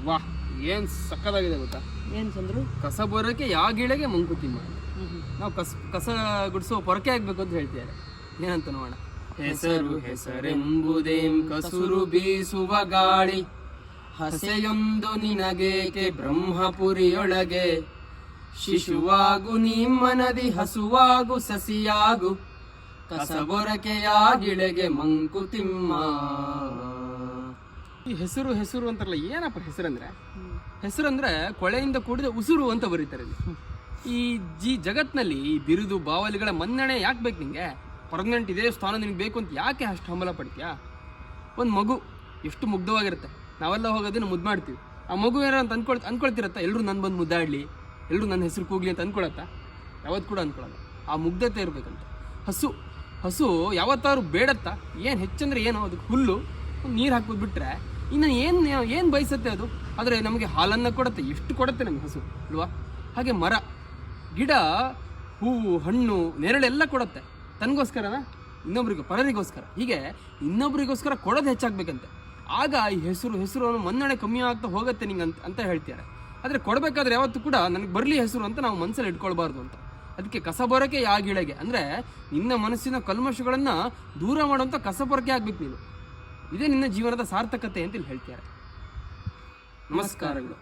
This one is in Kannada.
ವಾಹ್, ಏನ್ ಸಕ್ಕದಾಗಿದೆ ಗೊತ್ತಾ? ಏನ್ ಚಂದ್ರು? ಕಸ ಬರೋಕೆ ಯಾವ ಗಿಳೆಗೆ ಮಂಕುತಿಮ್ಮ. ನಾವು ಕಸ ಗುಡಿಸೋ ಪೊರಕೆ ಆಗ್ಬೇಕು ಅಂತ ಹೇಳ್ತಿದ್ದಾರೆ. ಏನಂತ ನೋಡೋಣ. ಹೆಸರು ಹೆಸರೆಂಬುದೇಂ ಕಸುರು ಬೀಸುವ ಗಾಳಿ, ಹಸೆಯೊಂದು ನಿನಗೇಕೆ ಬ್ರಹ್ಮಪುರಿಯೊಳಗೆ. ಶಿಶುವಾಗು ನಿಮ್ಮನದಿ ಹಸುವಾಗು ಸಸಿಯಾಗು, ಕಸಬೊರಕೆಯ ಗಿಳೆಗೆ ಮಂಕುತಿಮ್ಮ. ಈ ಹೆಸರು ಹೆಸರು ಅಂತಾರಲ್ಲ, ಏನಪ್ಪ ಹೆಸರಂದ್ರೆ? ಹೆಸರಂದ್ರೆ ಕೊಳೆಯಿಂದ ಕೂಡಿದ ಉಸುರು ಅಂತ ಬರೀತಾರೆ. ಈ ಜಗತ್ನಲ್ಲಿ ಈ ಬಿರುದು ಬಾವಲಿಗಳ ಮನ್ನಣೆ ಯಾಕೆ ಬೇಕು ನಿಂಗೆ? ಪರ್ಮನೆಂಟ್ ಇದೇ ಸ್ಥಾನ ನಿನಗೆ ಬೇಕು ಅಂತ ಯಾಕೆ ಅಷ್ಟು ಹಂಬಲ ಪಡ್ತೀಯಾ? ಒಂದು ಮಗು ಎಷ್ಟು ಮುಗ್ಧವಾಗಿರುತ್ತೆ, ನಾವೆಲ್ಲ ಹೋಗೋದನ್ನು ಮುದ್ದು ಮಾಡ್ತೀವಿ. ಆ ಮಗು ಏನೋ ಅಂತ ಅನ್ಕೊಳ್ತಿರತ್ತ, ಎಲ್ಲರೂ ನನ್ನ ಬಂದು ಮುದ್ದಾಡಲಿ, ಎಲ್ಲರೂ ನನ್ನ ಹೆಸರು ಕೂಗ್ಲಿ ಅಂತ ಅನ್ಕೊಳತ್ತಾ? ಯಾವತ್ತು ಕೂಡ ಅನ್ಕೊಳ್ಳಲ್ಲ. ಆ ಮುಗ್ಧತೆ ಇರಬೇಕಂತ. ಹಸು ಯಾವತ್ತಾದ್ರು ಬೇಡತ್ತಾ? ಏನು ಹೆಚ್ಚಂದ್ರೆ ಏನು, ಅದಕ್ಕೆ ಹುಲ್ಲು ನೀರು ಹಾಕ್ಬೋದು ಬಿಟ್ರೆ ಇನ್ನು ಏನು ಬಯಸುತ್ತೆ ಅದು. ಆದರೆ ನಮಗೆ ಹಾಲನ್ನು ಕೊಡುತ್ತೆ, ಎಷ್ಟು ಕೊಡುತ್ತೆ ನಮಗೆ ಹಸು ಅಲ್ವಾ? ಹಾಗೆ ಮರ ಗಿಡ ಹೂವು ಹಣ್ಣು ನೆರಳೆಲ್ಲ ಕೊಡುತ್ತೆ. ತನಗೋಸ್ಕರನ? ಪರರಿಗೋಸ್ಕರ. ಹೀಗೆ ಇನ್ನೊಬ್ರಿಗೋಸ್ಕರ ಕೊಡೋದು ಹೆಚ್ಚಾಗಬೇಕಂತೆ. ಆಗ ಈ ಹೆಸರು ಮನ್ನಣೆ ಕಮ್ಮಿ ಆಗ್ತಾ ಹೋಗುತ್ತೆ ನಿಂಗೆ ಅಂತ ಹೇಳ್ತಾರೆ. ಆದರೆ ಕೊಡಬೇಕಾದ್ರೆ ಯಾವತ್ತೂ ಕೂಡ ನನಗೆ ಬರಲಿ ಹೆಸರು ಅಂತ ನಾವು ಮನಸ್ಸಲ್ಲಿ ಇಟ್ಕೊಳ್ಬಾರ್ದು ಅಂತ. ಅದಕ್ಕೆ ಕಸ ಬರೋಕೆ ಯಾ ಗಿಳೆಗೆ ಅಂದರೆ ನಿನ್ನ ಮನಸ್ಸಿನ ಕಲ್ಮಶಗಳನ್ನು ದೂರ ಮಾಡುವಂಥ ಕಸ ಬರೋಕೆ ಆಗ್ಬೇಕು ನೀನು. ಇದೇ ನಿನ್ನ ಜೀವನದ ಸಾರ್ಥಕತೆ ಅಂತ ಇಲ್ಲಿ ಹೇಳ್ತಾರೆ. ನಮಸ್ಕಾರಗಳು.